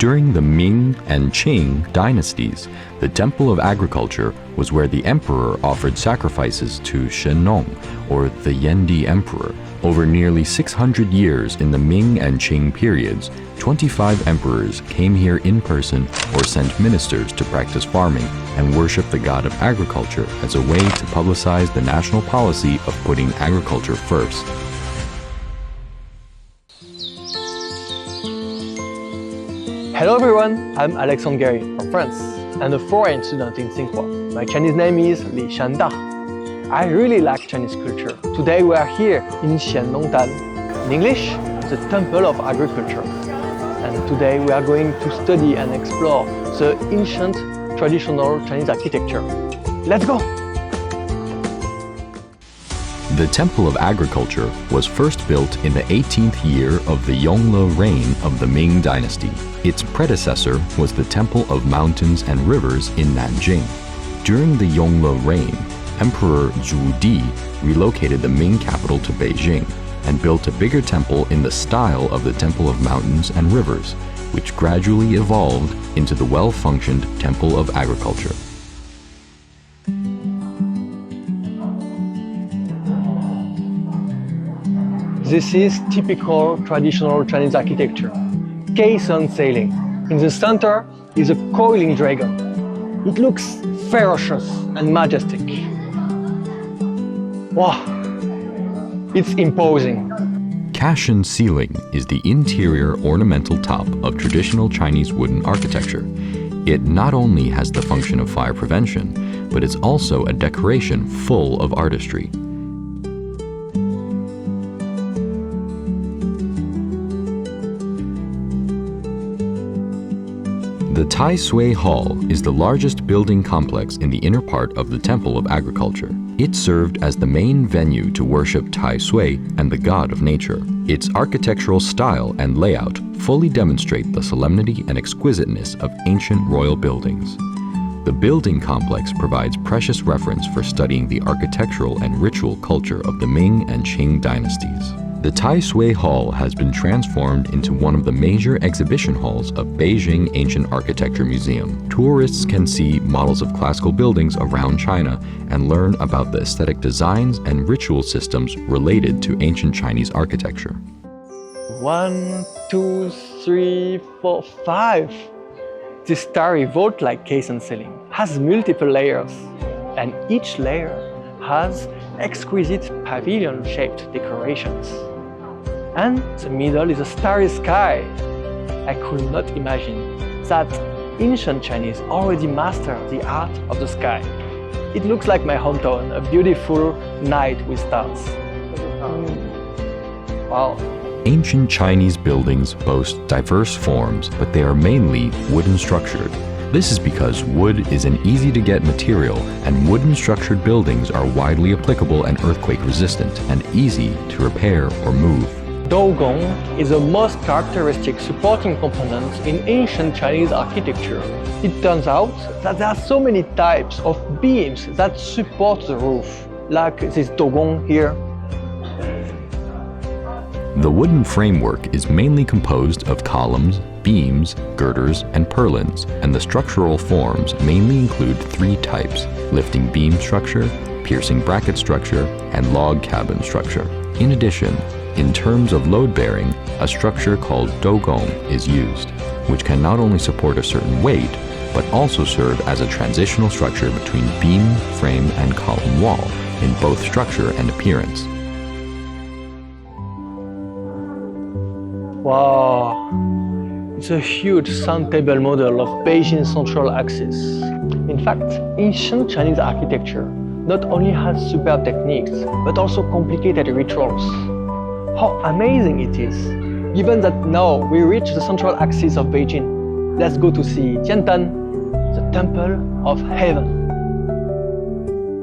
During the Ming and Qing dynasties, the Temple of Agriculture was where the emperor offered sacrifices to Shennong, or the Yendi Emperor. Over nearly 600 years in the Ming and Qing periods, 25 emperors came here in person or sent ministers to practice farming and worship the god of agriculture as a way to publicize the national policy of putting agriculture first. Hello everyone, I'm Alexandre Gary from France and a foreign student in Tsinghua. My Chinese name is Li Shanda. I really like Chinese culture. Today we are here in Xiannongdan. In English, the Temple of Agriculture. And today we are going to study and explore the ancient traditional Chinese architecture. Let's go! The Temple of Agriculture was first built in the 18th year of the Yongle reign of the Ming dynasty. Its predecessor was the Temple of Mountains and Rivers in Nanjing. During the Yongle reign, Emperor Zhu Di relocated the Ming capital to Beijing and built a bigger temple in the style of the Temple of Mountains and Rivers, which gradually evolved into the well-functioned Temple of Agriculture. This is typical traditional Chinese architecture. Caisson ceiling. In the center is a coiling dragon. It looks ferocious and majestic. Wow, it's imposing. Caisson ceiling is the interior ornamental top of traditional Chinese wooden architecture. It not only has the function of fire prevention, but it's also a decoration full of artistry. The Tai Sui Hall is the largest building complex in the inner part of the Temple of Agriculture. It served as the main venue to worship Tai Sui and the god of nature. Its architectural style and layout fully demonstrate the solemnity and exquisiteness of ancient royal buildings. The building complex provides precious reference for studying the architectural and ritual culture of the Ming and Qing dynasties. The Tai Sui Hall has been transformed into one of the major exhibition halls of Beijing Ancient Architecture Museum. Tourists can see models of classical buildings around China and learn about the aesthetic designs and ritual systems related to ancient Chinese architecture. 1, 2, 3, 4, 5. This starry vault-like caisson ceiling has multiple layers, and each layer has exquisite pavilion-shaped decorations. And the middle is a starry sky. I could not imagine that ancient Chinese already mastered the art of the sky. It looks like my hometown, a beautiful night with stars. Wow. Ancient Chinese buildings boast diverse forms, but they are mainly wooden structured. This is because wood is an easy-to-get material, and wooden structured buildings are widely applicable and earthquake resistant and easy to repair or move. Dougong is the most characteristic supporting component in ancient Chinese architecture. It turns out that there are so many types of beams that support the roof, like this Dougong here. The wooden framework is mainly composed of columns, beams, girders, and purlins, and the structural forms mainly include three types: lifting beam structure, piercing bracket structure, and log cabin structure. In addition, in terms of load-bearing, a structure called dougong is used, which can not only support a certain weight, but also serve as a transitional structure between beam, frame, and column wall in both structure and appearance. Wow! It's a huge sun table model of Beijing's central axis. In fact, ancient Chinese architecture not only has superb techniques, but also complicated rituals. How amazing it is! Given that now we reach the central axis of Beijing, let's go to see Tiantan, the Temple of Heaven.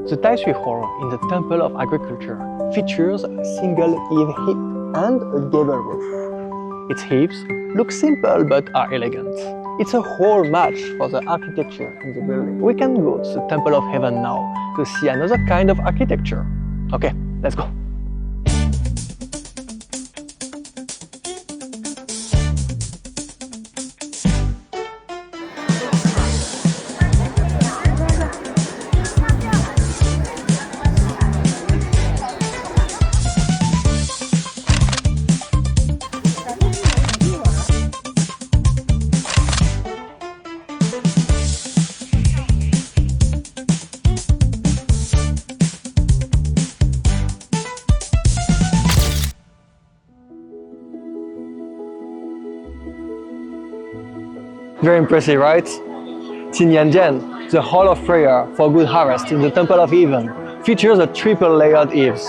The Tai Sui Hall in the Temple of Agriculture features a single eave heap and a gable roof. Its heaps look simple but are elegant. It's a whole match for the architecture in the building. We can go to the Temple of Heaven now to see another kind of architecture. Okay, let's go. Very impressive, right? Tianyanjian, the hall of prayer for good harvest in the Temple of Heaven, features a triple layered eaves.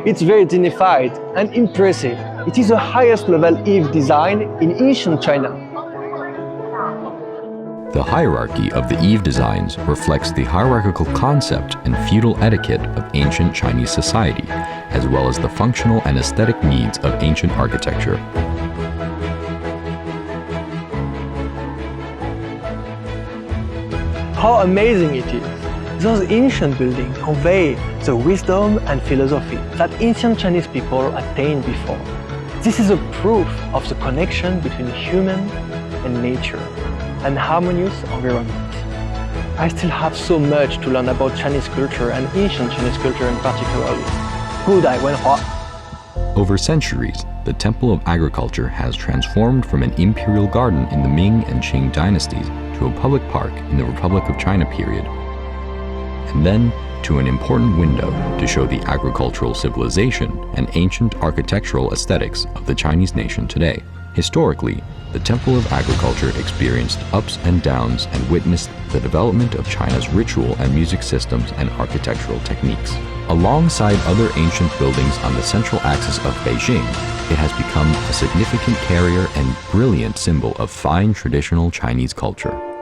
It's very dignified and impressive. It is the highest level eave design in ancient China. The hierarchy of the eave designs reflects the hierarchical concept and feudal etiquette of ancient Chinese society, as well as the functional and aesthetic needs of ancient architecture. How amazing it is! Those ancient buildings convey the wisdom and philosophy that ancient Chinese people attained before. This is a proof of the connection between human and nature, and harmonious environment. I still have so much to learn about Chinese culture and ancient Chinese culture in particular. Gudai Wenhua. Over centuries, the Temple of Agriculture has transformed from an imperial garden in the Ming and Qing dynasties to a public park in the Republic of China period, and then to an important window to show the agricultural civilization and ancient architectural aesthetics of the Chinese nation today. Historically, the Temple of Agriculture experienced ups and downs and witnessed the development of China's ritual and music systems and architectural techniques. Alongside other ancient buildings on the central axis of Beijing, it has become a significant carrier and brilliant symbol of fine traditional Chinese culture.